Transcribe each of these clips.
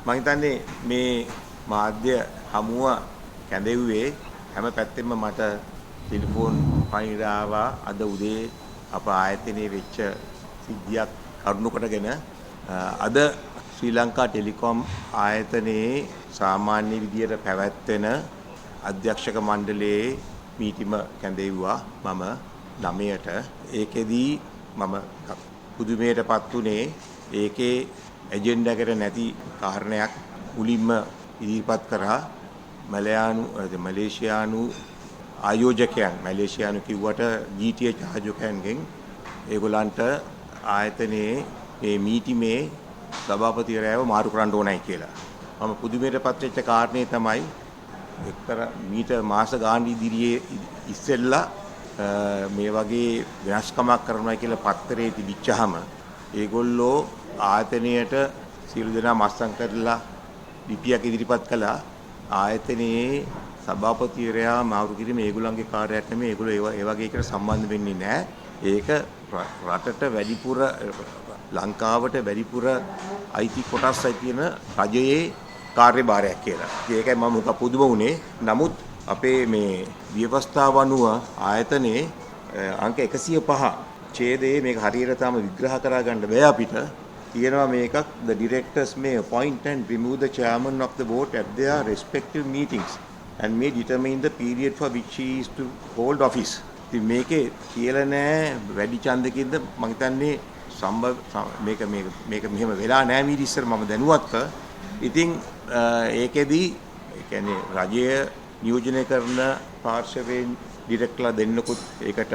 මම හිතන්නේ මේ මාධ්‍ය හමුව කැඳෙව්වේ හැම පැත්තෙම මට ටෙලිෆෝන් පණිවිඩ ආවා අද උදේ අප ආයතනයේ වෙච්ච සිද්ධියක් කරුණු කොටගෙන අද ශ්‍රී ලංකා ටෙලිකොම් ආයතනයේ සාමාන්‍ය විදියට පැවැත්වෙන අධ්‍යක්ෂක මණ්ඩලයේ මීටිම කැඳෙව්වා මම 9ට. ඒකෙදී මම පුදුමයටපත් උනේ ඒකේ එජෙන්ඩා එකට නැති කාරණයක් මුලින්ම ඉදිරිපත් කරා මලේසියානු ආයෝජකයන් මලේසියානු කිව්වට GTH ආයෝජකයන්ගෙන් ඒගොල්ලන්ට ආයතනයේ මේ මීටිමේ සභාපතිවරයාව මාරු කරන්න ඕනයි කියලා. මම පුදුමයටපත් වෙච්ච කාරණේ තමයි එක්තරා මීට මාස ගාන ඉදිරියේ ඉස්සෙල්ලා මේ වගේ වෙනස්කමක් කරනවා කියලා පත්තරේ තිබිච්චහම ඒගොල්ලෝ ආයතනයට සියලු දෙනා මස්සම් කරලා ලිපියක් ඉදිරිපත් කළා. ආයතනයේ සභාපතිවරයා මාරු කිරීම ඒගොල්ලන්ගේ කාර්යයක් නෙමෙයි. ඒගොල්ලෝ ඒ වගේ එකට සම්බන්ධ වෙන්නේ නැහැ. ඒක රටට වැඩිපුර ලංකාවට වැඩිපුර අයිති කොටස්යි තියෙන රජයේ කාර්යභාරයක් කියලා. ඒකයි මම මුක පුදුම වුණේ. නමුත් අපේ මේ ව්‍යවස්ථාව අනුව ආයතනයේ අංක 105 ඡේදයේ මේක හරියට තාම විග්‍රහ කරා ගන්න බෑ අපිට. තියෙනවා මේකක් the directors may appoint and remove the chairman of the board at their respective meetings and may determine the period for which he is to hold office. ඉතින් මේකේ කියලා නෑ වැඩි ඡන්දකින්ද මම හිතන්නේ මේක මෙහෙම වෙලා නෑ මීට ඉස්සර මම දැනුවත්ක. ඉතින් ඒකෙදි ඒ කියන්නේ රජය නියෝජනය කරන පාර්ශවයෙන් ඩිරෙක්ටර්ලා දෙන්නකුත් ඒකට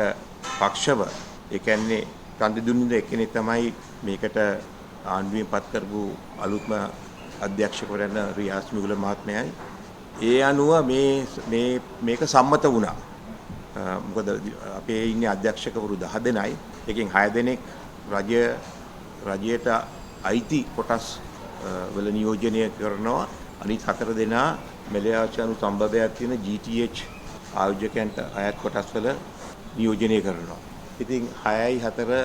පක්ෂව ඒ කියන්නේ ඡන්ද දුන්නේ එක්කෙනෙක් තමයි මේකට ආණ්ඩුවෙන් පත් කරපු අලුත්ම අධ්‍යක්ෂකවරයන් රියාස් මිගුල මහත්මයායි. ඒ අනුව මේක සම්මත වුණා. මොකද අපේ ඉන්නේ අධ්‍යක්ෂකවරු 10 දෙනයි. එකෙන් 6 දෙනෙක් රජයට අයිති කොටස් වල නියෝජනය කරනවා. අනිත් 4 දෙනා මැලේසියානු සම්බන්ධයක් තියෙන GTH ආයෝජකයන්ට අයත් කොටස් වල නියෝජනය කරනවා. ඉතින් 6යි 4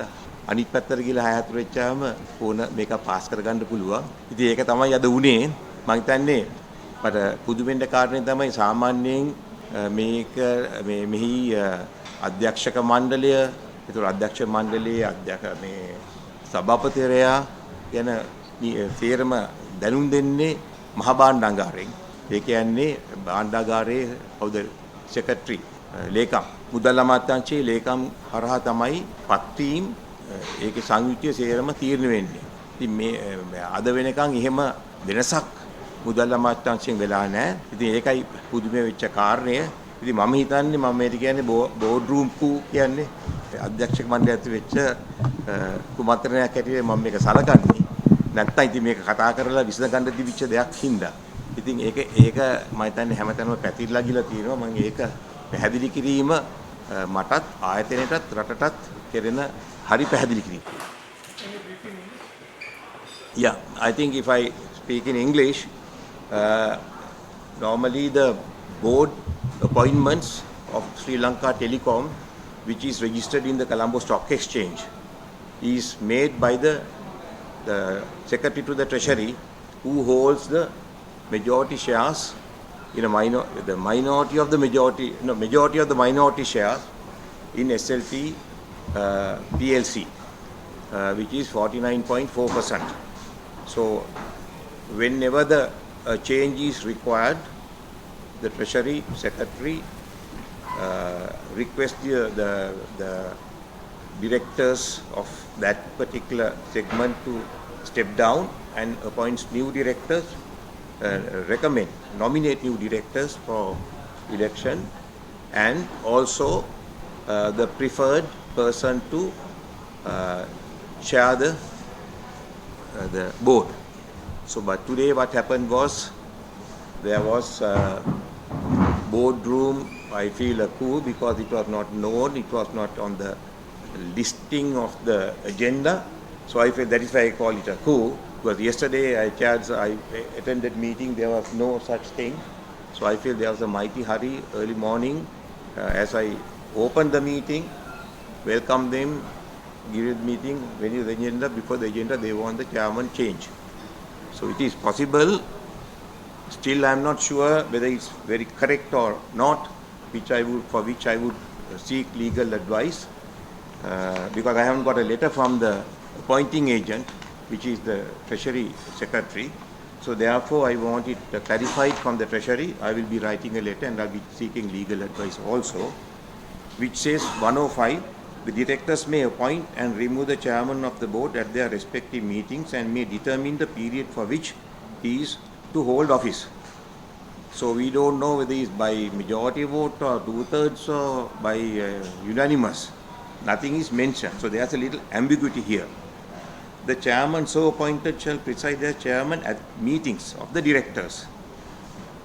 අනිත් පැත්තට ගිහලා 6 4 වෙච්චාම ඕන මේක පාස් කරගන්න පුළුවන්. ඉතින් ඒක තමයි අද උනේ. මම හිතන්නේ මට පුදුමෙන්ද කාරණේ තමයි සාමාන්‍යයෙන් මේක මෙහි අධ්‍යක්ෂක මණ්ඩලය, ඒතර අධ්‍යක්ෂ මණ්ඩලයේ මේ සභාපතිවරයා යන තේරම දැනුම් දෙන්නේ මහ භාණ්ඩාගාරයෙන්. ඒ කියන්නේ භාණ්ඩාගාරයේ කවුද සෙක්‍රටරි ලේකම් මුදල් අමාත්‍යාංශයේ ලේකම් හරහා තමයි පත්වීම් ඒකේ සංයුක්තිය සේරම තීරණය වෙන්නේ. ඉතින් මේ අද වෙනකන් එහෙම වෙනසක් මුදල් අමාත්‍යාංශයෙන් වෙලා නැහැ. ඉතින් ඒකයි පුදුමේ වෙච්ච කාරණය. ඉතින් මම හිතන්නේ මම මේක කියන්නේ බෝඩ් රූම් කූ කියන්නේ අධ්‍යක්ෂක මණ්ඩලය ඇතුළේ වෙච්ච කුමන්ත්‍රණයක් ඇටියෙ මම මේක සලකන්නේ. නැත්තම් ඉතින් මේක කතා කරලා විසඳගන්න තිබිච්ච දෙයක් හින්දා. ඉතින් ඒක මම හිතන්නේ හැමතැනම පැතිරලා ගිලා තියෙනවා. මම ඒක පැහැදිලි කිරීම මටත් ආයතනයටත් රටටත් කෙරෙන හරි පැහැදිලි කිරීම. Yeah, I think if I speak in English, normally the board appointments of Sri Lanka Telecom, which is registered in the Colombo Stock Exchange, is made by the Secretary to the Treasury, who holds the majority shares in the minority of the minority shares in SLT PLC, which is 49.4%. So whenever the change is required, the Treasury Secretary requests the directors of that particular segment to step down and appoints new directors, nominate new directors for election, and also the preferred person to chair the board. So, but today what happened was there was boardroom, I feel a coup because it was not known, it was not on the listing of the agenda. So I feel that is why I call it a coup. Because yesterday I attended meeting, there was no such thing. So I feel there was a mighty hurry early morning. As I opened the meeting, welcome them, give the meeting, when you the agenda, before the agenda they want the chairman change. So So it is possible. Still, I am not sure whether it's very correct or not, for which I would seek legal advice, because I haven't got a letter from the appointing agent, which is the Treasury Secretary. So therefore, I want it clarified from the Treasury. I will be writing a letter and I'll be seeking legal advice also, which says 105, the directors may appoint and remove the chairman of the board at their respective meetings and may determine the period for which he is to hold office. So we don't know whether it's by majority vote or 2/3 or by unanimous. Nothing is mentioned. So there's a little ambiguity here. The chairman so appointed shall preside as chairman at meetings of the directors.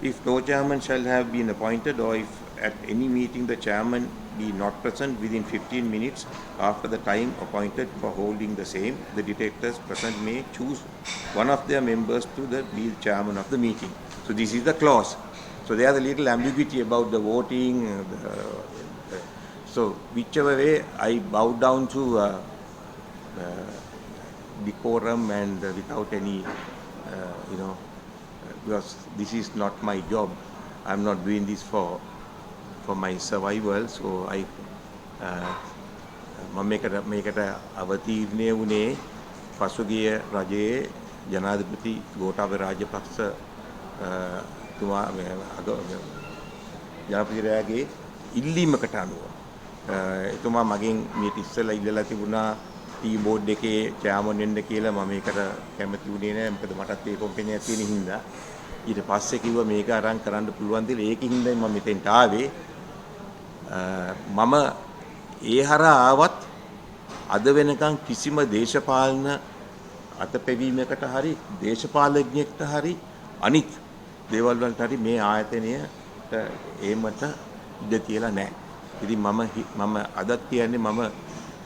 If no chairman shall have been appointed, or if at any meeting the chairman be not present within 15 minutes after the time appointed for holding the same, the directors present may choose one of their members to be the chairman of the meeting. So this is the clause. So there is a little ambiguity about the voting. So whichever way, I bow down to decorum and without any, because this is not my job. I'm not doing this for my survival. So I මේකට අවතීර්ණය වුණේ පසුගිය රජයේ ජනාධිපති ගෝඨාභය රාජපක්ෂ තුමා ජනපතිරයාගේ ඉල්ලීමකට අනුව එතුමා මගෙන් මීට ඉස්සෙල්ලා ඉල්ලලා තිබුණා ටී බෝඩ් එකේ චෑර්මන් වෙන්න කියලා මම මේකට කැමති වුණේ නැහැ මොකද මටත් ඒ කම්පැනි එකක් තියෙන හින්දා ඊට පස්සේ කිව්වා මේක අරන් කරන්න පුළුවන් දෙල ඒකින් හින්දා මම මෙතෙන්ට ආවේ මම ඒ හරහා ආවත් අද වෙනකන් කිසිම දේශපාලන අතපෙවීමකට හරි දේශපාලඥයෙක්ට හරි අනිත් දේවල් වලට හරි මේ ආයතනයට ඒමට ඉඩ තියලා නැහැ. ඉතින් මම අදත් කියන්නේ මම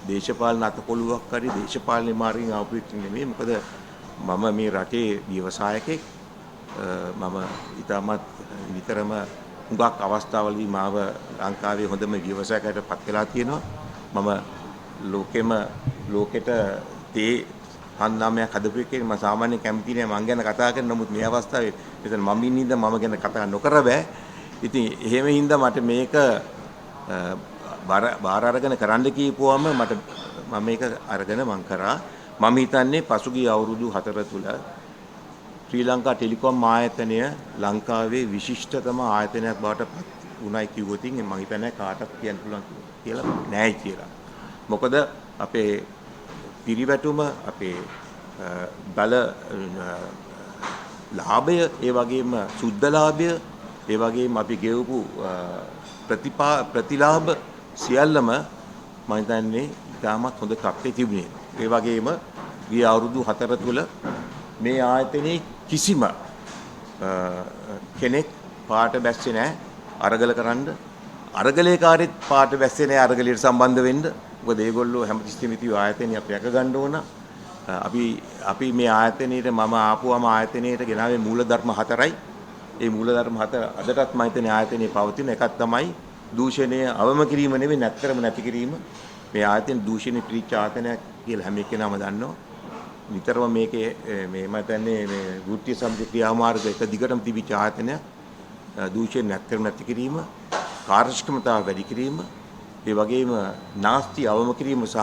දේශපාලන අතකොළුවක් හරි දේශපාලන මාර්ගයෙන් ආපු එක නෙමෙයි. මොකද මම මේ රටේ ව්‍යවසායකෙක්. මම ඊටමත් විතරම හුඟක් අවස්ථාවලදී මාව ලංකාවේ හොඳම ව්‍යවසායකයට පත් වෙලා තියෙනවා. මම ලෝකෙට තේ හන්නාමයක් හදපු එකේ මම සාමාන්‍යයෙන් කැමති නෑ මං ගැන කතා කරන්න. නමුත් මේ අවස්ථාවේ මෙතන මම ඉන්න ඉඳන් මම ගැන කතා නොකර බෑ. ඉතින් එහෙම හින්දා මට මේක බාර අරගෙන කරන්න කියපුවම මම මේක අරගෙන මං කරා. මම හිතන්නේ පසුගිය අවුරුදු 4 තුල ශ්‍රී ලංකා ටෙලිකොම් ආයතනය ලංකාවේ විශිෂ්ටතම ආයතනයක් බවට පත් වුණයි කිව්වොත් මම හිතන්නේ කාටවත් කියන්න පුළුවන් කියලා නෑ කියලා. මොකද අපේ පිරිවැටුම අපේ බල ලාභය ඒ වගේම සුද්ධ ලාභය ඒ වගේම අපි ගෙවපු ප්‍රතිලාභ සියල්ලම මම හිතන්නේ ඉතාමත් හොඳ තත්ත්වයේ තිබුණේ. ඒ වගේම ගිය අවුරුදු 4 තුල මේ ආයතනයේ කිසිම කෙනෙක් පාට බැස්සේ නැහැ අරගල කරන්න. අරගලේකාරෙත් පාට බැස්සේ නැහැ අරගලයට සම්බන්ධ වෙන්න. මොකද ඒගොල්ලෝ හැමතිස්සෙම ඉතිවි ආයතනය අපි රැක ගන්න ඕන. අපි මේ ආයතනයේට මම ආපුවම ආයතනයේට ගෙනාවේ මූලධර්ම 4යි. ඒ මූලධර්ම 4 අදටත් මම හිතන්නේ ආයතනයේ පවතින එකක් තමයි දූෂණය අවම කිරීම නෙවෙයි නැත්තරම නැති කිරීම. මේ ආයතන දූෂණය පිළිච්ච ආයතනයක් කියලා හැම එක්කෙනාම දන්නවා. නිතරම මේකේ මේ මම හිතන්නේ මේ වෘත්තීය සමිති ක්‍රියාමාර්ග එක දිගටම තිබිච්ච ආයතනයක්. දූෂණය නැත්තරම නැති කිරීම, කාර්යක්ෂමතාව වැඩි කිරීම, ඒ වගේම නාස්ති අවම කිරීම සහ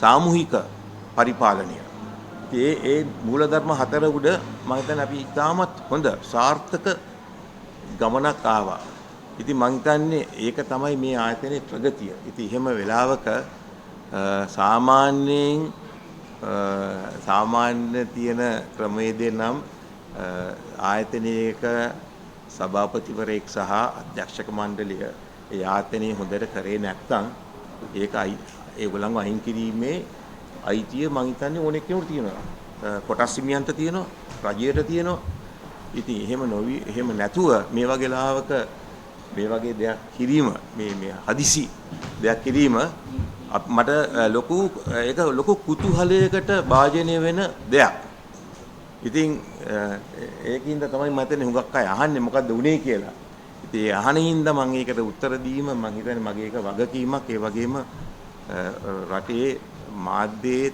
සාමූහික පරිපාලනය. ඒ මූලධර්ම 4 උඩ මම හිතන්නේ අපි ඉතාමත් හොඳ සාර්ථක ගමනක් ආවා. ඉතින් මම හිතන්නේ ඒක තමයි මේ ආයතනයේ ප්‍රගතිය. ඉතින් එහෙම වෙලාවක සාමාන්‍ය තියෙන ක්‍රමවේදය නම් ආයතනයක සභාපතිවරයෙක් සහ අධ්‍යක්ෂක මණ්ඩලය ඒ ආයතනයේ හොඳට කරේ නැත්නම් ඒගොල්ලන්ව අහිං කිරීමේ අයිතිය මං හිතන්නේ ඕනෙක් කෙනෙකුට තියෙනවා. කොටස් හිමියන්ට තියෙනවා, රජයට තියෙනවා. ඉතින් එහෙම නැතුව මේ වගේ ලාවක මේ වගේ දෙයක් කිරීම මේ හදිසි දෙයක් කිරීම මට ලොකු කුතුහලයකට භාජනය වෙන දෙයක්. ඉතින් ඒකින්ද තමයි මම හිතන්නේ හුඟක් අය අහන්නේ මොකද්ද උනේ කියලා. ඉතින් ඒ අහන හින්දා මම ඒකට උත්තර දීම මම හිතන්නේ මගේ එක වගකීමක්. ඒ වගේම රටේ මාධ්‍යයේ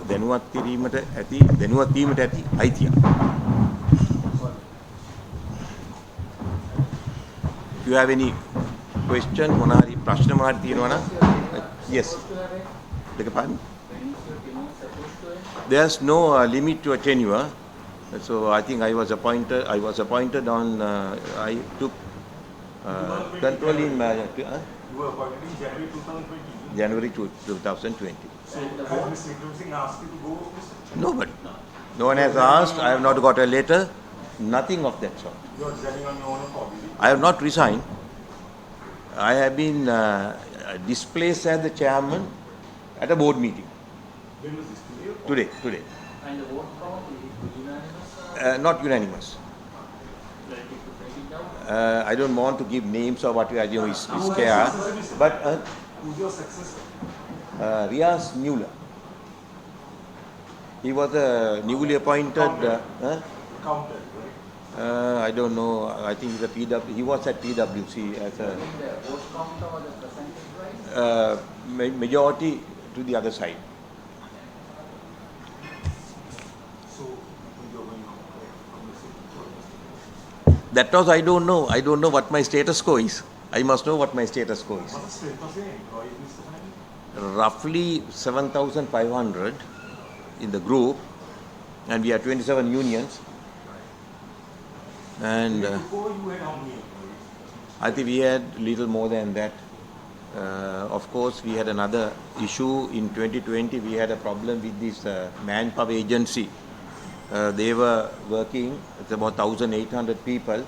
දැනුවත් කිරීමට ඇති දැනුවත් වීමට ඇති අයිතිය. If you have any question මොනවාරි ප්‍රශ්න මොනවාරි තියෙනවා නම් yes. Beg your pardon? There's no limit to a tenure. So I think I was appointed on I took control in you were appointed in January 2020. January 2020. So has Mr. Vikram Singh asked you to go, Mr. Nobody. No one has asked. I have not got a letter. Nothing of that sort. You are resigning on your own accord. I have not resigned. I have been displaced as the chairman at a board meeting. When was this? Today. And the vote count is unanimous? Not unanimous. Like to break it down? I don't want to give names or what you know is scared. But Who's your successor? Riaz Mueller. He was a newly appointed. Counter. I don't know. I think he's a PW. He was at PwC as a The vote count or the percentage wise? majority to the other side. So you're going That was I don't know. I don't know what my status quo is. I must know what my status quo is. What's the strength of your employees, Mr. Fahmy? Roughly 7,500 in the group, and we have 27 unions. And Before you had how many employees? I think we had little more than that. Of course, we had another issue in 2020. We had a problem with this manpower agency. They were working. It's about 1,800 people,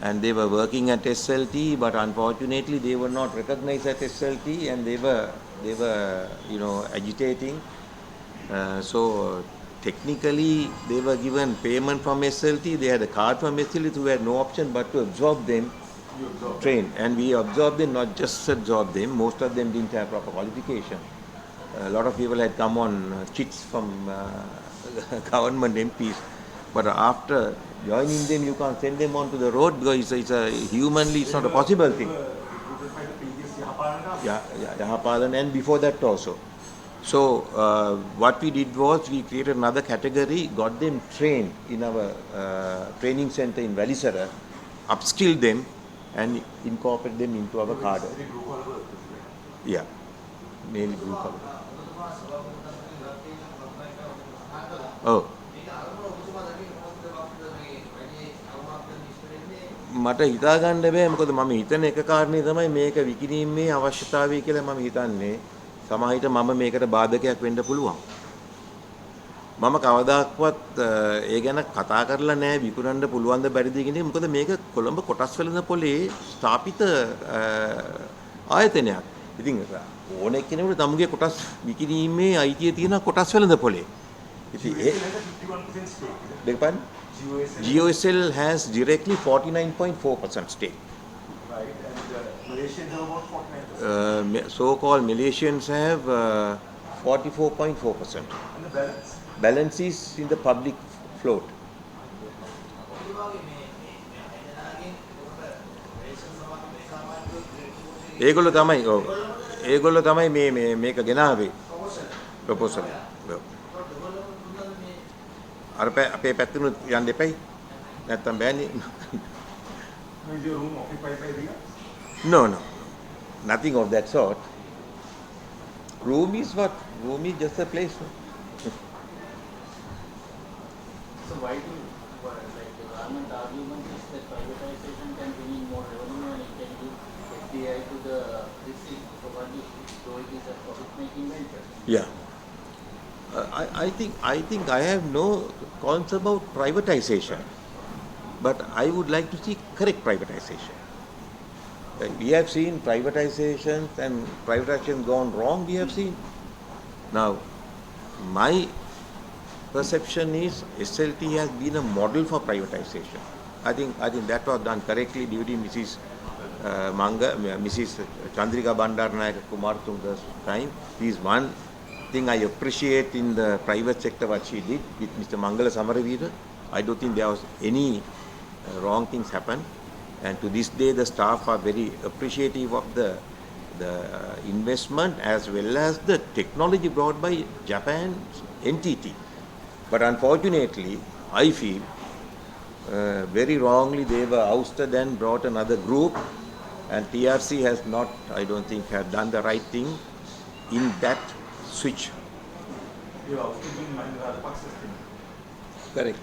and they were working at SLT. But unfortunately, they were not recognized at SLT, and they were agitating. So technically, they were given payment from SLT. They had a card from SLT, so we had no option but to absorb them. Train, and we absorbed them, not just absorb them. Most of them didn't have proper qualification. A lot of people had come on chits from government MPs, but after joining them, you can't send them onto the road because it's a humanly it's not a possible thing. Recruited by the previous Yahapalan and before that also. So what we did was we created another category, got them trained in our training center in Valisara, upskilled them, and incorporate them into our cadre. Yeah, mainly blue collar. Oh. මට හිතා ගන්න බෑ මොකද මම හිතන එක කාරණේ තමයි මේක විකිණීමේ අවශ්‍යතාවය කියලා මම හිතන්නේ සමහරවිට මම මේකට බාධකයක් වෙන්න පුළුවන්. මම කවදාක්වත් ඒ ගැන කතා කරලා නැහැ විකුණන්න පුළුවන්ද බැරිද කියන එක. මොකද මේක කොළඹ කොටස් වෙළඳ පොලේ ස්ථාපිත ආයතනයක්. ඉතින් ඕන එක්කෙනෙකුට තමුගේ කොටස් විකිණීමේ අයිතිය තියෙන කොටස් වෙළඳ පොලේ. ඉතින් ඒ 51% stake. දෙකපන් GOSL has directly 49.4% stake. Right, and Malaysians have about 49%. So-called Malaysians have 44.4%. And the balance? Balance is in the public float. ඒගොල්ලෝ තමයි මේක ගෙනාවේ ප්‍රොපෝසල්. අර අපේ පැත්තෙන් යන්න දෙපයි. නැත්තම් බෑනේ. Is your room occupied by Ria? No. Nothing of that sort. Room is what? Room is just a place. So why do like the government argument is that privatization can bring in more revenue and it can give FDI to the district, so what is though it is a profit-making venture? Yeah. I think I have no concerns about privatization, but I would like to see correct privatization. We have seen privatizations and privatization gone wrong. We have seen. Now, my perception is SLT has been a model for privatization. I think that was done correctly during Mrs. Chandrika Bandaranaike Kumartunga's time. This is one thing I appreciate in the private sector what she did with Mr. Mangala Samaravira. I don't think there was any wrong things happen, and to this day the staff are very appreciative of the investment as well as the technology brought by Japan's entity. But unfortunately, I feel very wrongly they were ousted and brought another group, and TRC has not, I don't think, have done the right thing in that switch. You are keeping mind the Pakistan. Correct.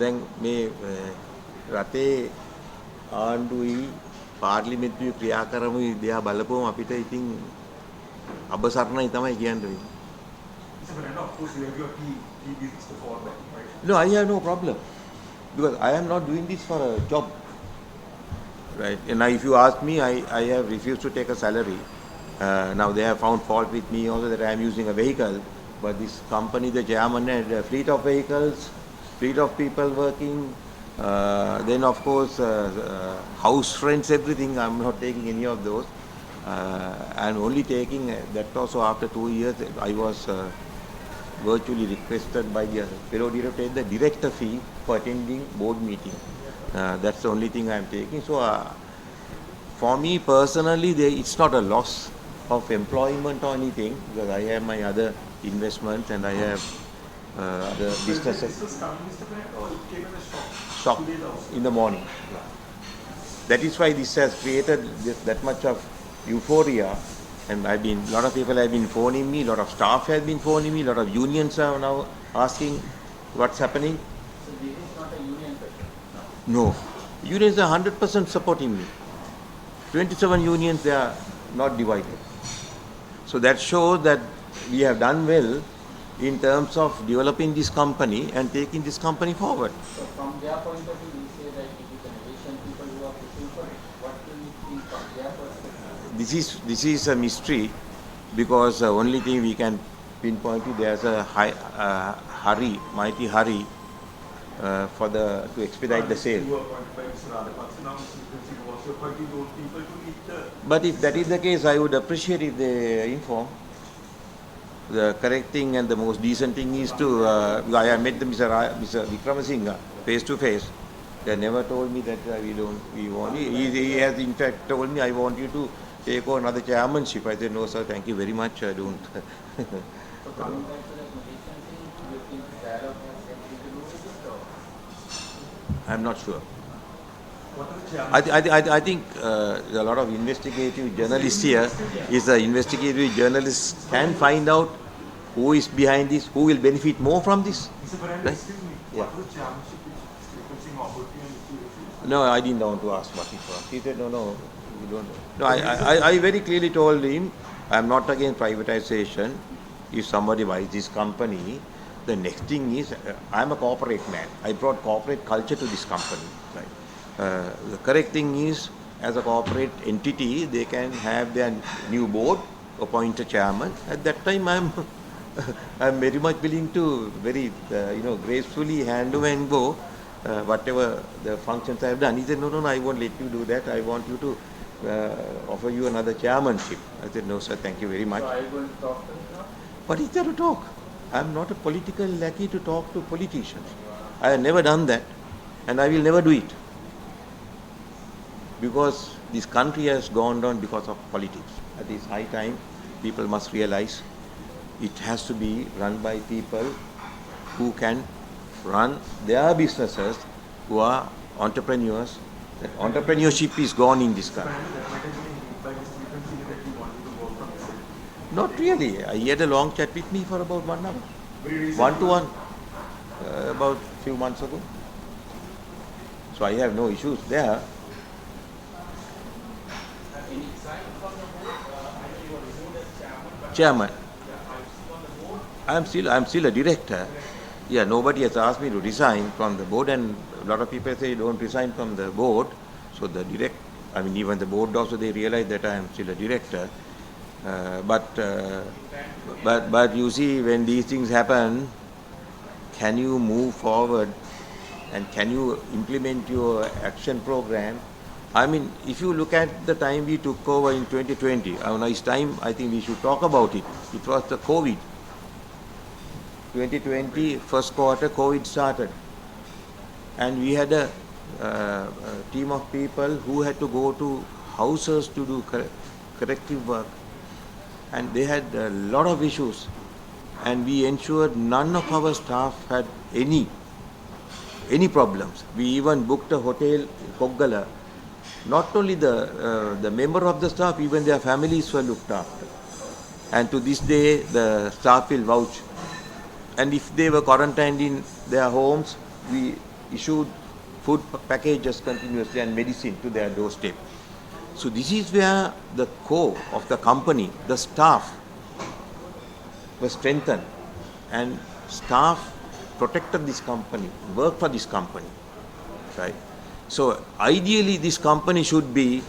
දැන් මේ රටේ ආණ්ඩුයි පාර්ලිමේන්තුවේ ක්‍රියාකරමුයි දිහා බලපුවම අපිට ඉතින් අබසරණයි තමයි කියන්න වෙන්නේ. Of course, you have your key business to fall back, right? No, I have no problem because I am not doing this for a job, right? And now if you ask me, I have refused to take a salary. Now they have found fault with me also that I am using a vehicle, but this company, the chairman had a fleet of vehicles, fleet of people working, then of course house rents, everything. I'm not taking any of those. I'm only taking that also after 2 years. I was virtually requested by the fellow director to take the director fee for attending board meeting. That's the only thing I'm taking. So for me personally, it's not a loss of employment or anything because I have my other investments and I have other businesses. This was coming, Mr. President, or it came as a shock? Shock in the morning. That is why this has created that much of euphoria, and a lot of people have been phoning me, a lot of staff have been phoning me, a lot of unions are now asking what's happening. So this is not a union pressure? No. Unions are 100% supporting me. 27 unions, they are not divided. So that shows that we have done well in terms of developing this company and taking this company forward. So from their point of view, we say that it is an Asian people who are pushing for it. What do you think from their perspective? This is a mystery because the only thing we can pinpoint to there's a mighty hurry to expedite the sale. You were appointed by Mr. Radhakrishnan, now Mr. Vikram was appointing those people to meet the... But if that is the case, I would appreciate if they inform. The correct thing and the most decent thing is to, I have met Mr. Vikramasinghe face to face. They never told me that we want. He has in fact told me, I want you to take over another chairmanship. I said, no sir, thank you very much, I don't. So coming back to that Malaysian thing, do you think dialogue has anything to do with it or? I'm not sure. What are the chairman? I think a lot of investigative journalists here investigative journalists can find out who is behind this, who will benefit more from this. Mr. President, Right? excuse me. Yeah. What was the chairmanship which Mr. offered you and Mr. Vikram? No, I didn't want to ask what it was. He said, no, we don't know. No, I very clearly told him, I'm not against privatization. If somebody buys this company, the next thing is, I'm a corporate man. I brought corporate culture to this company. Right? The correct thing is, as a corporate entity, they can have their new board, appoint a chairman. At that time, I'm very much willing to gracefully hand over and go whatever the functions I have done. He said, no, I won't let you do that. I want you to offer you another chairmanship. I said, no, sir, thank you very much. So are you going to talk to him now? What is there to talk? I'm not a political lackey to talk to politicians. I have never done that, and I will never do it. Because this country has gone down because of politics. At this high time, people must realize it has to be run by people who can run their businesses, who are entrepreneurs. That entrepreneurship is gone in this country. That might have been agreed by Mr. Vikram that he wanted to work from his side. Not really. He had a long chat with me for about 1 hour. Very recently. One-to-one. About a few months ago. So I have no issues there. Any sign from the board? I know you were removed as chairman, but Chairman. are you still on the board? I'm still a director, Yeah, nobody has asked me to resign from the board, and a lot of people say don't resign from the board. So the even the board also, they realize that I am still a director. But you see, when these things happen, can you move forward and can you implement your action program? I mean, if you look at the time we took over in 2020, now it's time I think we should talk about it. It was the COVID. 2020, first quarter, COVID started. And we had a team of people who had to go to houses to do corrective work. And they had a lot of issues. And we ensured none of our staff had any problems. We even booked a hotel in Koggala. Not only the member of the staff, even their families were looked after. And to this day, the staff will vouch. And if they were quarantined in their homes, we issued food packages continuously and medicine to their doorstep. So this is where the core of the company, the staff, was strengthened, and staff protected this company, worked for this company, right? So ideally, this company should be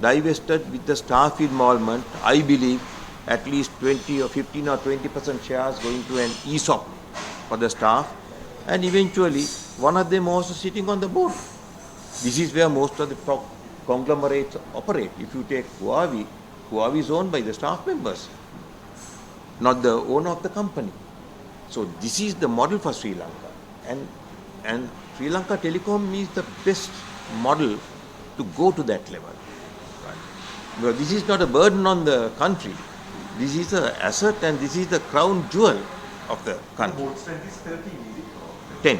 divested with the staff involvement. I believe at least 20 or 15 or 20% shares going to an ESOP for the staff, and eventually one of them also sitting on the board. This is where most of the top conglomerates operate. If you take Huawei is owned by the staff members, not the owner of the company. So this is the model for Sri Lanka, and Sri Lanka Telecom is the best model to go to that level. Right? Because this is not a burden on the country. This is an asset, and this is the crown jewel of the country. Board strength is 13, is it? 10.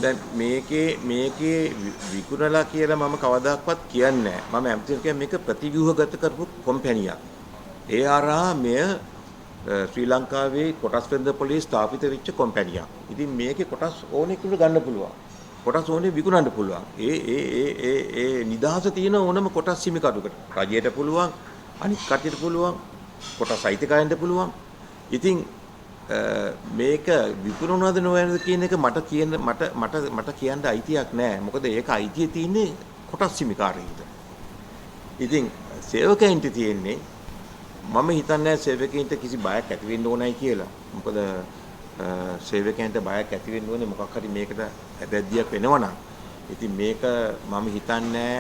දැන් මේකේ විකුණලා කියලා මම කවදාවත් කියන්නේ නැහැ. මම ඇමතිවරු කියන්නේ මේක ප්‍රතිව්‍යුහගත කරපු කම්පැනියක්. ඒ හරහා මෙය ශ්‍රී ලංකාවේ කොටස් වෙළඳ පොලේ ස්ථාපිත වෙච්ච කම්පැනියක්. ඉතින් මේකේ කොටස් ඕනෙකට ගන්න පුළුවන්. කොටස් ඕනේ විකුණන්න පුළුවන්. ඒ නිදහස තියෙන ඕනම කොටස් හිමිකරුකට. රජයට පුළුවන්, අනිත් කටට පුළුවන්, කොටස් අයිතිකාරයන්ට පුළුවන්. ඉතින් මේක විකුණනවද නොවනද කියන එක මට කියන්න අයිතියක් නැහැ. මොකද ඒක අයිතිය තියෙන්නේ කොටස් හිමිකාරයෙකුට. ඉතින් සේවකයන්ට තියෙන්නේ, මම හිතන්නේ සේවකයන්ට කිසි බයක් ඇති වෙන්න ඕනයි කියලා. මොකද සේවකයන්ට බයක් ඇති වෙන්න ඕනේ මොකක් හරි මේකට ඇබැද්දියක් වෙනවනම්. ඉතින් මේක මම හිතන්නේ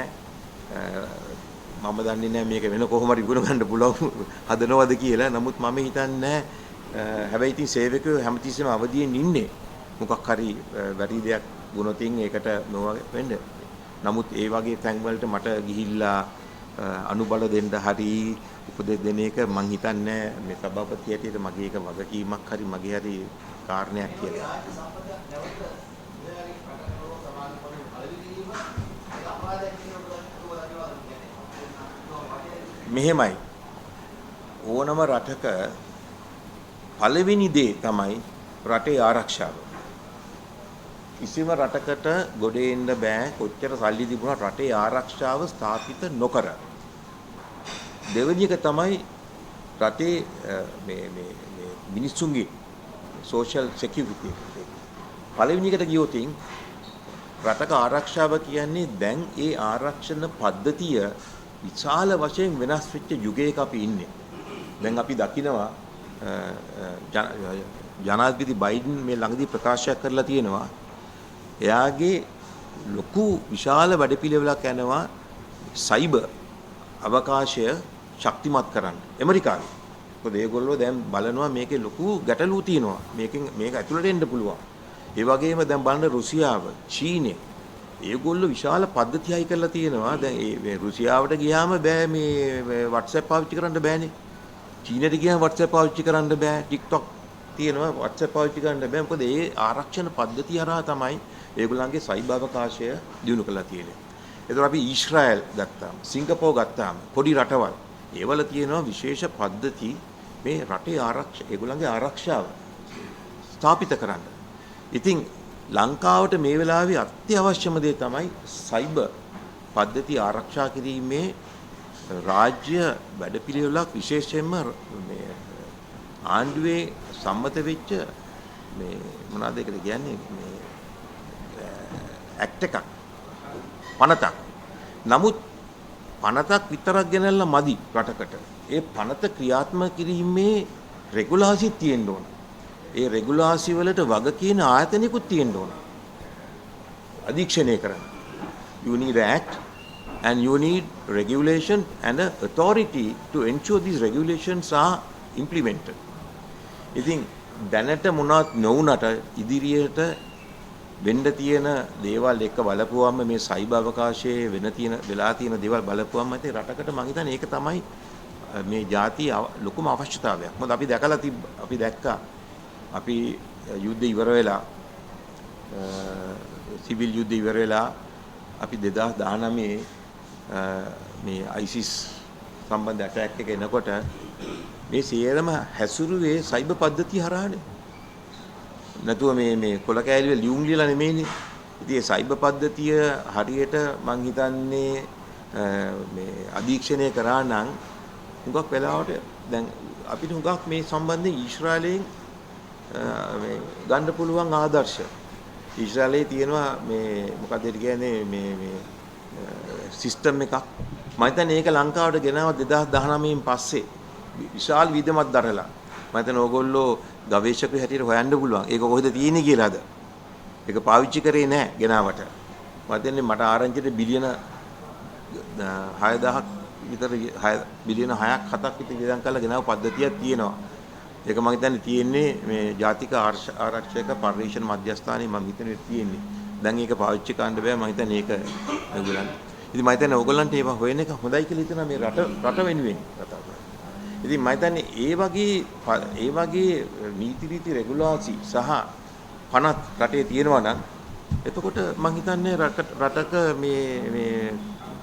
මම දන්නේ නැහැ මේක වෙන කොහොම හරි විකුණ ගන්න පුළුවන් හදනවද කියලා. නමුත් මම හිතන්නේ හැබැයි ඉතින් සේවකයෝ හැමතිස්සෙම අවදියෙන් ඉන්නේ මොකක් හරි වැඩි දෙයක් වුණොතින් ඒකට නොව වෙන්න. නමුත් ඒ වගේ තැන් වලට මට ගිහිල්ලා අනුබල දෙන්න හරි උපදෙස් දෙන එක මං හිතන්නේ මේ සභාපති හැටියට මගේ එක වගකීමක් හරි මගේ හරි කාරණයක් කියලා. මෙහෙමයි ඕනම රටක පළවෙනි දේ තමයි රටේ ආරක්ෂාව. කිසිම රටකට ගොඩ එන්න බෑ කොච්චර සල්ලි තිබුණත් රටේ ආරක්ෂාව ස්ථාපිත නොකර. දෙවෙනි එක තමයි රටේ මේ මිනිස්සුන්ගේ social security. පළවෙනි එකට ගියොත් රටක ආරක්ෂාව කියන්නේ දැන් ඒ ආරක්ෂණ පද්ධතිය විශාල වශයෙන් වෙනස් වෙච්ච යුගයක අපි ඉන්නේ. දැන් අපි දකිනවා ජනාධිපති බයිඩන් මේ ළඟදී ප්‍රකාශයක් කරලා තියෙනවා. එයාගේ ලොකු විශාල වැඩපිළිවෙලක් යනවා සයිබර් අවකාශය ශක්තිමත් කරන්න ඇමරිකාවේ. මොකද ඒගොල්ලෝ දැන් බලනවා මේකේ ලොකු ගැටලු තියෙනවා. මේක ඇතුළට එන්න පුළුවන්. ඒ වගේම දැන් බලන රුසියාව, චීනය ඒගොල්ලෝ විශාල පද්ධතියයි කරලා තියෙනවා. දැන් මේ රුසියාවට ගියාම බෑ මේ WhatsApp පාවිච්චි කරන්න බෑනේ. චීනයට ගියාම WhatsApp පාවිච්චි කරන්න බෑ. TikTok තියෙනවා WhatsApp පාවිච්චි කරන්න බෑ. මොකද ඒ ආරක්ෂණ පද්ධතිය හරහා තමයි ඒගොල්ලන්ගේ සයිබර් අවකාශය දිනු කරලා තියෙන්නේ. ඒතර අපි ඊශ්‍රායල් ගත්තාම, සිංගප්පූර් ගත්තාම පොඩි රටවල් ඒවල තියෙනවා විශේෂ පද්ධති මේ රටේ ඒගොල්ලන්ගේ ආරක්ෂාව ස්ථාපිත කරන්න. ඉතින් ලංකාවට මේ වෙලාවේ අත්‍යවශ්‍යම දේ තමයි සයිබර් පද්ධති ආරක්ෂා කිරීමේ රාජ්‍ය වැඩපිළිවෙලක් විශේෂයෙන්ම මේ ආණ්ඩුවේ සම්මත වෙච්ච මේ මොනවද ඒකට කියන්නේ මේ ඇක්ට් එකක් පනතක්. නමුත් පනතක් විතරක් ගෙනල්ලා මදි රටකට. ඒ පනත ක්‍රියාත්මක කිරීමේ රෙගුලාසි තියෙන්න ඕන. ඒ රෙගුලාසි වලට වග කියන ආයතනිකුත් තියෙන්න ඕන. අධීක්ෂණය කරන්න. You need an act and you need regulation and an authority to ensure these regulations are implemented. ඉතින් දැනට මොනවත් නොවුනට ඉදිරියට වෙන්න තියෙන දේවල් එක්ක බලපුවම මේ සයිබර් අවකාශයේ වෙලා තියෙන දේවල් බලපුවම ඉතින් රටකට මම හිතන්නේ ඒක තමයි මේ ජාතිය ලොකුම අවශ්‍යතාවයක්. මොකද අපි දැක්කා අපි යුද්ධ ඉවර වෙලා සිවිල් යුද්ධ ඉවර වෙලා අපි 2019 මේ ISIS සම්බන්ධ ඇටැක් එක එනකොට මේ සියරම හැසුරුවේ සයිබර් පද්ධතිය හරහානේ. නැතුව මේ කොල කෑලි වල ලියුම් ලියලා නෙමෙයිනේ. ඉතින් මේ සයිබර් පද්ධතිය හරියට මං හිතන්නේ මේ අධීක්ෂණය කරා නම් හුඟක් වෙලාවට දැන් අපිට හුඟක් මේ සම්බන්ධයෙන් ඊශ්‍රායලයෙන් මේ ගන්න පුළුවන් ආදර්ශ. ඊශ්‍රායලයේ තියෙනවා මේ මොකක්ද ඒක කියන්නේ මේ සිස්ටම් එකක්. මම හිතන්නේ ඒක ලංකාවට ගෙනාවා 2019න් පස්සේ විශාල විදමක් දරලා. මම හිතන්නේ ඕගොල්ලෝ ගවේෂකයෝ හැටියට හොයන්න පුළුවන්. ඒක කොහෙද තියෙන්නේ කියලාද? ඒක පාවිච්චි කරේ නැහැ ගෙනාවට. මම හිතන්නේ මට ආරංචිට බිලියන 6000ක් විතර බිලියන 6ක් 7ක් විතර වියදම් කරලා ගෙනාව පද්ධතියක් තියෙනවා. ඒක මම හිතන්නේ තියෙන්නේ මේ ජාතික ආරක්ෂක පරිශන මධ්‍යස්ථානයේ මම හිතන්නේ තියෙන්නේ. දැන් ඒක පාවිච්චි කරන්න බෑ මම හිතන්නේ ඒක ඕගොල්ලන්. ඉතින් මම හිතන්නේ ඕගොල්ලන්ට ඒව හොයන එක හොඳයි කියලා හිතනවා මේ රට වෙනුවෙන් කතා කරලා. ඉතින් මම හිතන්නේ ඒ වගේ නීති රීති රෙගුලාසි සහ පනත් රටේ තියෙනවා නම් එතකොට මම හිතන්නේ රටක මේ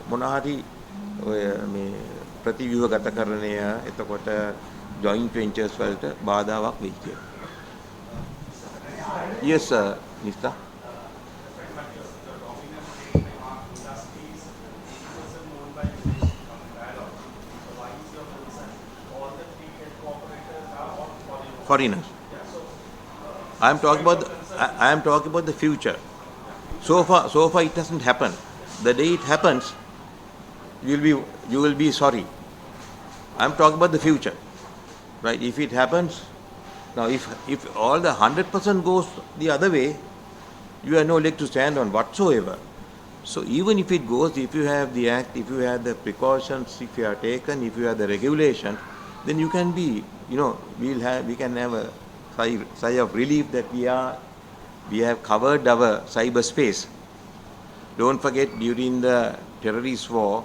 මොන හරි ඔය මේ ප්‍රතිව්‍යුහගතකරණය එතකොට joint ventures වලට බාධාවක් වෙයි කියලා. Yes sir, Mr. Foreigners. I am talking about the future. So far it hasn't happened. The day it happens, you will be sorry. I am talking about the future. Right? If it happens, now if all the 100% goes the other way, you have no leg to stand on whatsoever. So even if it goes, if you have the act, if you have the precautions, if you are taken, if you have the regulation, then you can be, we can have a sigh of relief that we have covered our cyberspace. Don't forget, during the terrorist war,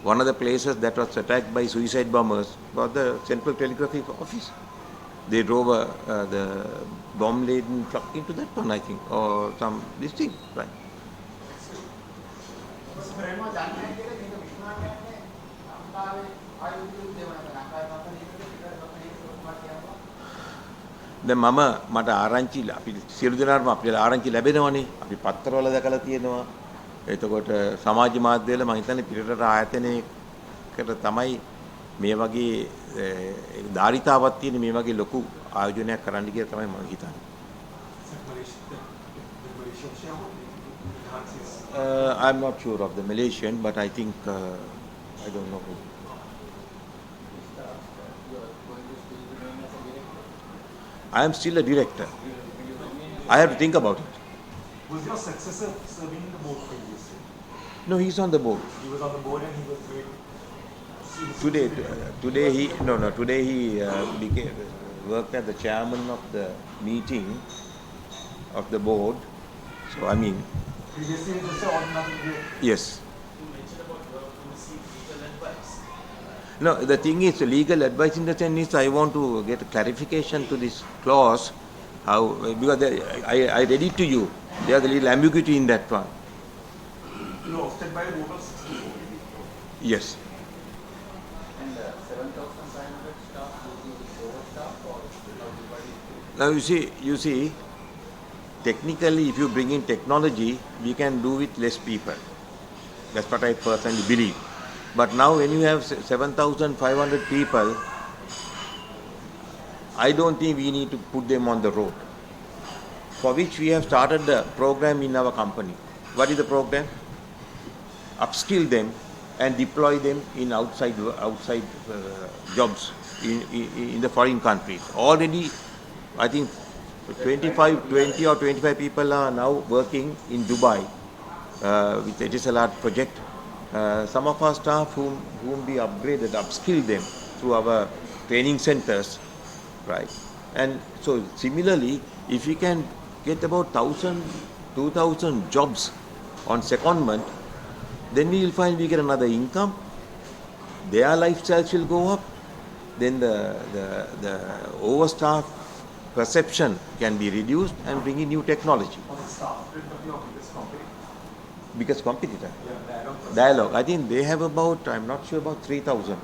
one of the places that was attacked by suicide bombers was the Central Telegraphy Office. They drove the bomb-laden truck into that one, I think, or this thing, right? දැන් මට ආරංචි අපි සියලු දෙනාටම අපිට ආරංචි ලැබෙනවනේ. අපි පත්තරවල දැකලා තියෙනවා. එතකොට සමාජ මාධ්‍යවල මම හිතන්නේ පිටරට ආයතනයකට තමයි මේ වගේ ධාරිතාවක් තියෙන මේ වගේ ලොකු ආයෝජනයක් කරන්න කියලා තමයි මම හිතන්නේ. I'm not sure of the Malaysian, but I think I don't know who. I am still a director. I have to think about it. Was your successor serving in the board previously? No, he's on the board. He was on the board and he was great. Today he worked as the chairman of the meeting of the board. So I mean. Previously he was just an ordinary director. Yes. No, the thing is, legal advice in the sense is I want to get a clarification to this clause, because I read it to you. There's a little ambiguity in that one. You were ousted by a vote of 64. Yes. And 7,500 staff will be overstaffed or everybody? Now you see, technically, if you bring in technology, we can do with less people. That's what I personally believe. But now when you have 7,500 people, I don't think we need to put them on the road. For which we have started the program in our company. What is the program? Upskill them and deploy them in outside jobs in the foreign countries. Already, I think 20 or 25 people are now working in Dubai with the HSLR project. Some of our staff whom we upgraded, upskilled them through our training centers, right? And so similarly, if we can get about 1,000, 2,000 jobs on secondment, then we will find we get another income. Their lifestyles will go up. Then the overstaff perception can be reduced and bring in new technology. What's the staff of your biggest company? Biggest competitor? Yeah, Dialogue. I think they have about, I'm not sure, about 3,000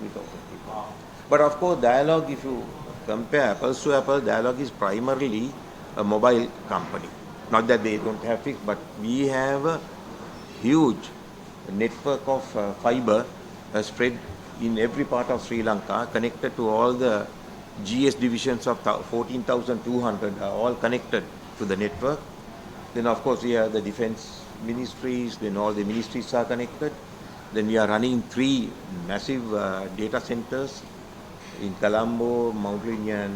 people. Wow. But of course, Dialogue, if you compare apples to apples, Dialogue is primarily a mobile company. Not that they don't have fixed, but we have a huge network of fiber spread in every part of Sri Lanka, connected to all the GS divisions of 14,200 are all connected to the network. Then of course we have the defense ministries, then all the ministries are connected. Then we are running 3 massive data centers in Colombo, Mount Linian,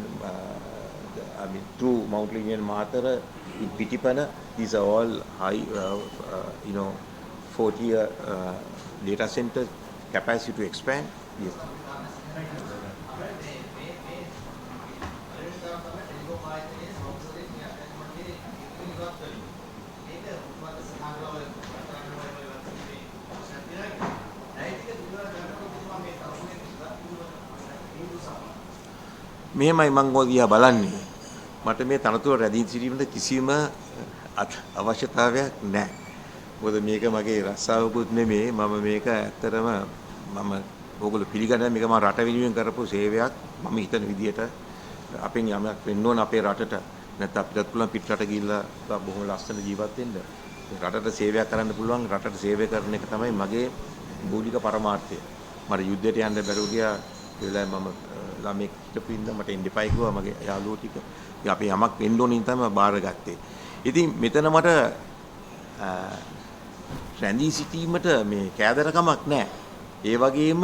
through Mount Linian Matara, in Pitipana. These are all high, 40-year data center capacity to expand. Yes. මෙහෙමයි මම ඔය දිහා බලන්නේ. මට මේ තනතුර රැඳී සිටීමට කිසිම අවශ්‍යතාවයක් නැහැ. මොකද මේක මගේ රස්සාවකුත් නෙමෙයි. මම මේක ඇත්තටම මම ඕගොල්ලෝ පිළිගන්න මේක මම රට වෙනුවෙන් කරපු සේවයක්. මම හිතන විදිහට අපෙන් යමක් වෙන්න ඕන අපේ රටට. නැත්නම් අපිටත් පුළුවන් පිටරට ගිහිල්ලා බොහොම ලස්සන ජීවත් වෙන්න. රටට සේවයක් කරන්න පුළුවන්. රටට සේවය කරන එක තමයි මගේ මූලික පරමාර්ථය. මට යුද්ධයට යන්න බැරුව ගියා. ඒ වෙලාවේ මම ළමෙක් හිටපු ඉඳන් මට එන්න එපයි කිව්වා මගේ යාළුවෝ ටික. ඉතින් අපි යමක් වෙන්න ඕනින් තමයි බාරගත්තේ. ඉතින් මෙතන මට රැඳී සිටීමට මේ කෑදරකමක් නැහැ. ඒ වගේම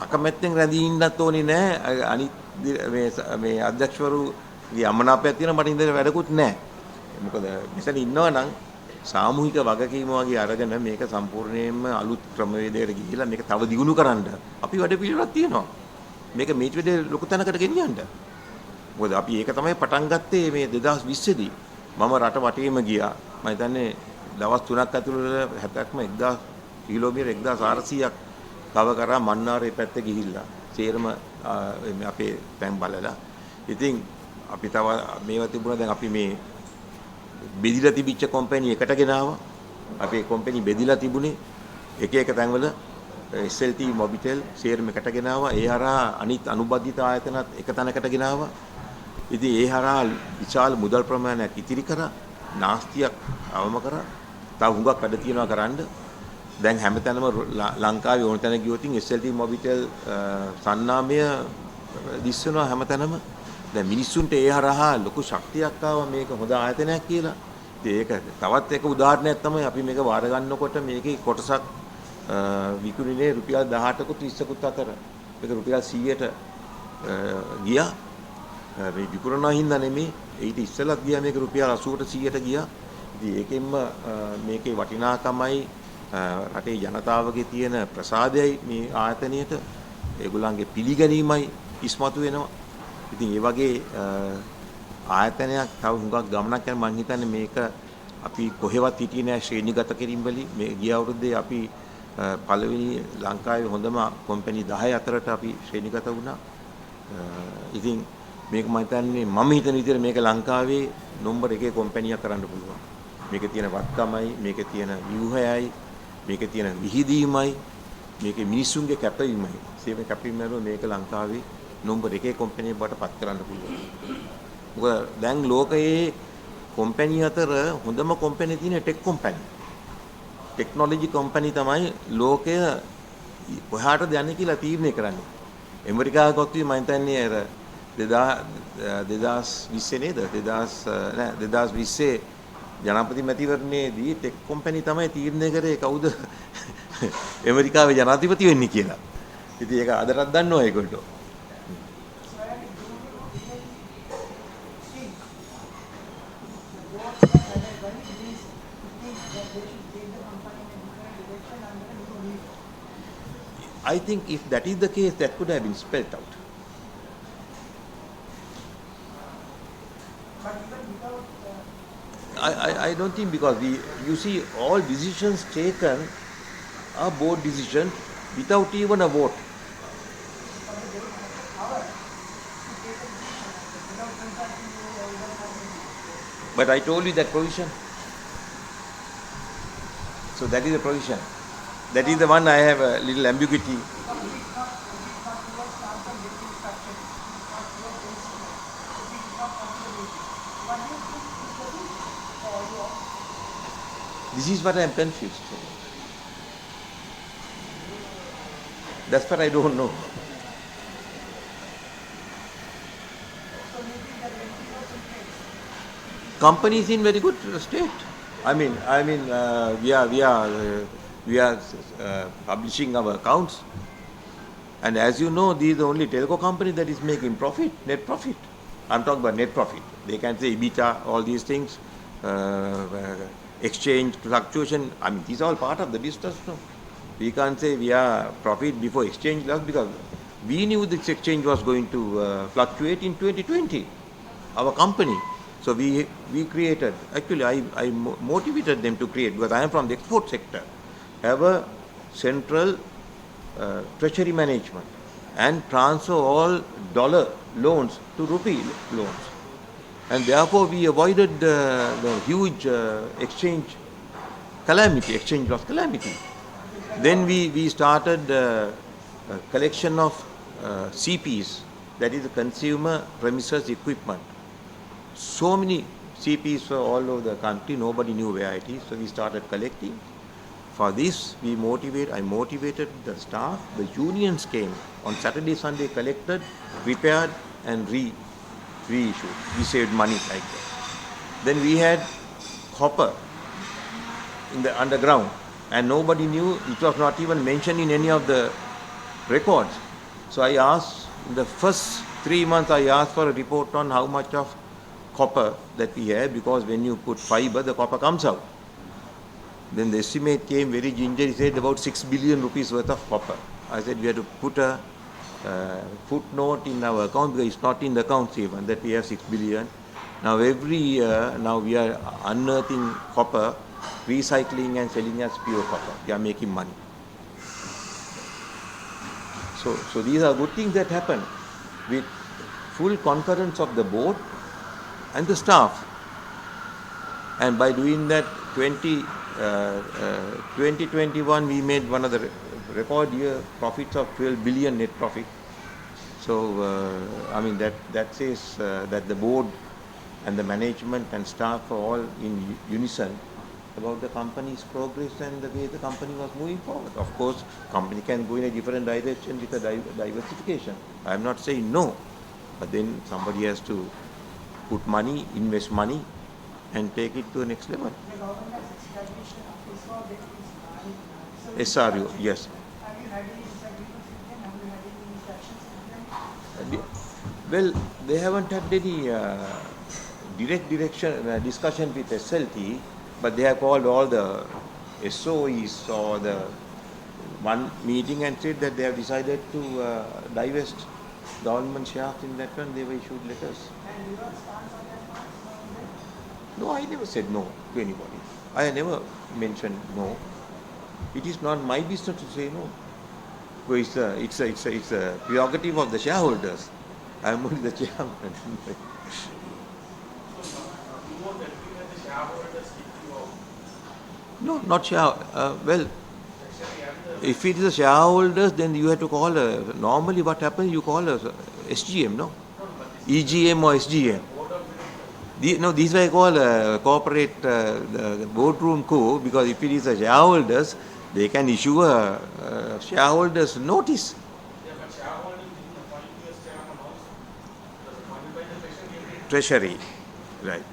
අකමැත්තෙන් රැඳී ඉන්නත් ඕනේ නැහැ. අනිත් මේ අධ්‍යක්ෂවරුගේ අමනාපයක් තියෙන මට ඉඳලා වැඩකුත් නැහැ. මොකද මෙතන ඉන්නවා නම් සාමූහික වගකීම වගේ අරගෙන මේක සම්පූර්ණයෙන්ම අලුත් ක්‍රමවේදයකට ගිහිලා මේක තව දියුණු කරන්න අපි වැඩ පිළිවෙලක් තියෙනවා. මේක මේට වැඩි ලොකු තැනකට ගෙනියන්න. මොකද අපි ඒක තමයි පටන් ගත්තේ මේ 2020 දී. මම රට වටේම ගියා. මම හිතන්නේ දවස් 3ක් ඇතුළත 70ක්ම 1000 කිලෝමීටර් 1400ක් කව කරා මන්නාරේ පැත්තේ ගිහිල්ලා. සේරම අපේ තැන් බලලා. ඉතින් අපි තව මේවා තිබුණා දැන් අපි මේ බෙදිලා තිබිච්ච කම්පැනි එකට ගෙනාවා. අපේ කම්පැනි බෙදිලා තිබුණේ එක තැන්වල SLT මොබිටෙල් සේරම එකට ගෙනාවා. ඒ හරහා අනිත් අනුබද්ධිත ආයතනත් එක තැනකට ගෙනාවා. ඉතින් ඒ හරහා විශාල මුදල් ප්‍රමාණයක් ඉතිරි කරා. නාස්තියක් අවම කරා. තව හුඟක් වැඩ තියෙනවා කරන්න. දැන් හැමතැනම ලංකාවේ ඕන තැන ගියොත් SLT මොබිටෙල් සන්නාමය දිස්සනවා හැමතැනම. දැන් මිනිස්සුන්ට ඒ හරහා ලොකු ශක්තියක් ආවා මේක හොඳ ආයතනයක් කියලා. ඉතින් ඒක තවත් එක උදාහරණයක් තමයි අපි මේක වාර ගන්නකොට මේකේ කොටසක් විකුණුනේ රුපියල් 18කුත් 20කුත් අතර. මේක රුපියල් 100ට ගියා. මේ විකුණනවා හින්දා නෙමෙයි. ඊට ඉස්සෙල්ලත් ගියා මේක රුපියල් 80ට 100ට ගියා. ඉතින් ඒකෙන්ම මේකේ වටිනාකමයි රටේ ජනතාවගේ තියෙන ප්‍රසාදයයි මේ ආයතනයට ඒගොල්ලන්ගේ පිළිගැනීමයි ඉස්මතු වෙනවා. ඉතින් ඒ වගේ ආයතනයක් තව හුඟක් ගමනක් යන මම හිතන්නේ මේක අපි කොහෙවත් හිටියේ නෑ ශ්‍රේණිගත කිරීම වලින් මේ ගිය අවුරුද්දේ අපි පළවෙනි ලංකාවේ හොඳම කම්පැනි 10 අතරට අපි ශ්‍රේණිගත වුණා. ඉතින් මේක මම හිතන්නේ මම හිතන විදිහට මේක ලංකාවේ නම්බර් 1 කම්පැනියක් කරන්න පුළුවන්. මේකේ තියෙන වත්කමයි, මේකේ තියෙන ව්‍යුහයයි, මේකේ තියෙන විහිදීමයි, මේකේ මිනිස්සුන්ගේ කැපවීමයි. සේම කැපවීම නේද මේක ලංකාවේ නම්බර් 1 කම්පැනි බවට පත් කරන්න පුළුවන්. මොකද දැන් ලෝකයේ කම්පැනි අතර හොඳම කම්පැනි තියෙන ටෙක් කම්පැනි. ටෙක්නොලොජි කම්පැනි තමයි ලෝකය කොහාටද යන්නේ කියලා තීරණය කරන්නේ. ඇමරිකාව ගත්තොත් මම හිතන්නේ අර 2020 නේද 2020 ජනාධිපති මැතිවරණයේදී ටෙක් කම්පැනි තමයි තීරණය කරේ කවුද ඇමරිකාවේ ජනාධිපති වෙන්නේ කියලා. ඉතින් ඒක අදටත් දන්නවා ඒගොල්ලෝ. I think if that is the case, that could have been spelled out. I don't think, because you see all decisions taken are board decisions without even a vote. But I told you that provision. So that is the provision. That is the one I have a little ambiguity. This is what I am confused. That's what I don't know. Company is in very good state. We are publishing our accounts, and as you know, this is the only telco company that is making profit, net profit. I'm talking about net profit. They can say EBITDA, all these things, exchange fluctuation. These are all part of the business. No? We can't say we are profit before exchange loss, because we knew this exchange was going to fluctuate in 2020. Our company. So we created. Actually, I motivated them to create, because I am from the export sector. Have a central treasury management and transfer all dollar loans to rupee loans, and therefore we avoided the huge exchange loss calamity. Then we started a collection of CPs, that is the consumer premises equipment. So many CPs were all over the country, nobody knew where it is, so we started collecting. For this, I motivated the staff. The unions came on Saturday, Sunday, collected, prepared, and reissued. We saved money like that. Then we had copper in the underground, and nobody knew. It was not even mentioned in any of the records. So I asked, in the first 3 months, I asked for a report on how much of copper that we have, because when you put fiber, the copper comes out. Then the estimate came very gingerly, he said about 6 billion rupees worth of copper. I said we have to put a footnote in our account, because it's not in the accounts even that we have 6 billion. Now every year, we are unearthing copper, recycling and selling as pure copper. We are making money. So these are good things that happen with full concurrence of the board and the staff. And by doing that, 2021 we made one of the record year profits of 12 billion net profit. So that says that the board and the management and staff are all in unison about the company's progress and the way the company was moving forward. Of course, company can go in a different direction with a diversification. I am not saying no, but then somebody has to put money, invest money, and take it to the next level. The government has established a FISWA that is SRU, yes. Have you had any disagreements with them? Have you had any interactions with them? Well, they haven't had any direct discussion with SLT, but they have called all the SOEs or the one meeting and said that they have decided to divest government shares in that one. They were issued letters. And your stance on that one? No, I never said no to anybody. I never mentioned no. It is not my business to say no. So it's a prerogative of the shareholders. I am only the chairman. No, not share. Well, If it is the shareholders, then you have to call normally what happens, you call SGM, no? EGM or SGM. No, this is why I call corporate the boardroom coup, because if it is the shareholders, they can issue a shareholders notice. Yeah, but shareholders didn't appoint you as chairman also. It was appointed by the Treasury, treasury. right.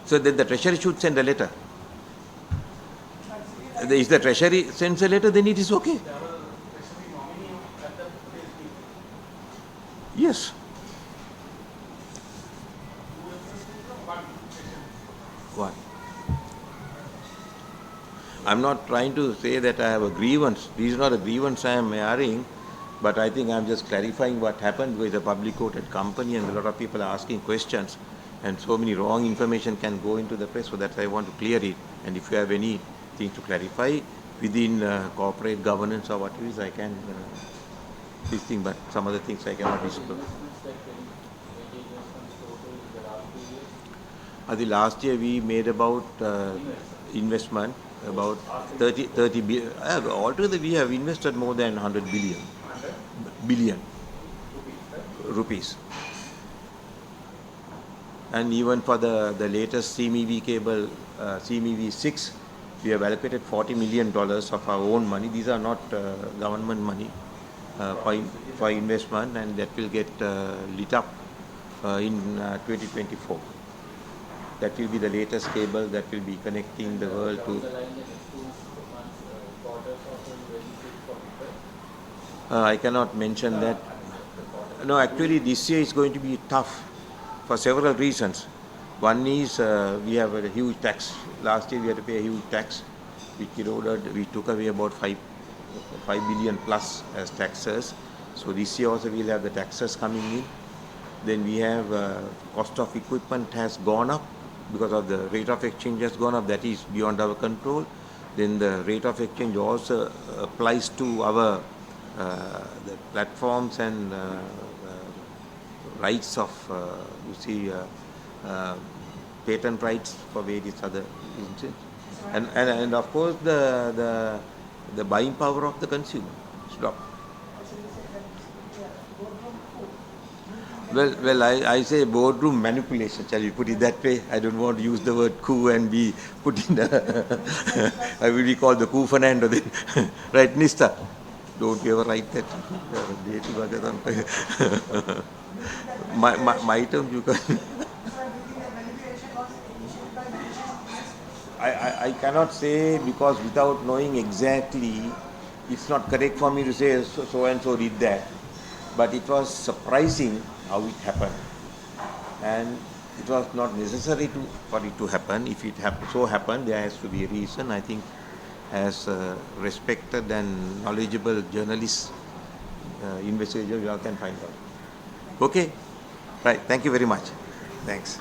So then the treasury should send a letter. If the treasury sends a letter, then it is okay. There was a treasury nominee at the place meeting. Yes. Who represented from one treasury. What? I'm not trying to say that I have a grievance. This is not a grievance I am airing, but I think I'm just clarifying what happened with a public quoted company, and a lot of people are asking questions, and so many wrong information can go into the press, so that's why I want to clear it. And if you have anything to clarify within corporate governance or what it is, I can this thing, but some other things I cannot disclose. The last year we made about investment about 30 billion. Altogether we have invested more than 100 billion rupees. And even for the latest CMEV cable, CMEV 6, we have allocated $40 million of our own money. These are not government money for investment, and that will get lit up in 2024. That will be the latest cable that will be connecting the world to. I cannot mention that. No, actually this year is going to be tough for several reasons. One is we have a huge tax. Last year we had to pay a huge tax, which eroded. We took away about 5 billion plus as taxes. So this year also we'll have the taxes coming in. Then we have cost of equipment has gone up because of the rate of exchange has gone up. That is beyond our control. Then the rate of exchange also applies to our the platforms and rights of patent rights for various other instances. And of course the buying power of the consumer is dropped. Well, I say boardroom manipulation. Shall we put it that way? I don't want to use the word coup and be put in. I will be called the coup Fernando then, right, Nista? Don't you ever write that? My term you can. I cannot say, because without knowing exactly, it's not correct for me to say so and so did that. But it was surprising how it happened, and it was not necessary for it to happen. If it so happened, there has to be a reason. I think as respected and knowledgeable journalists, investigators, you all can find out. Okay, right. Thank you very much. Thanks.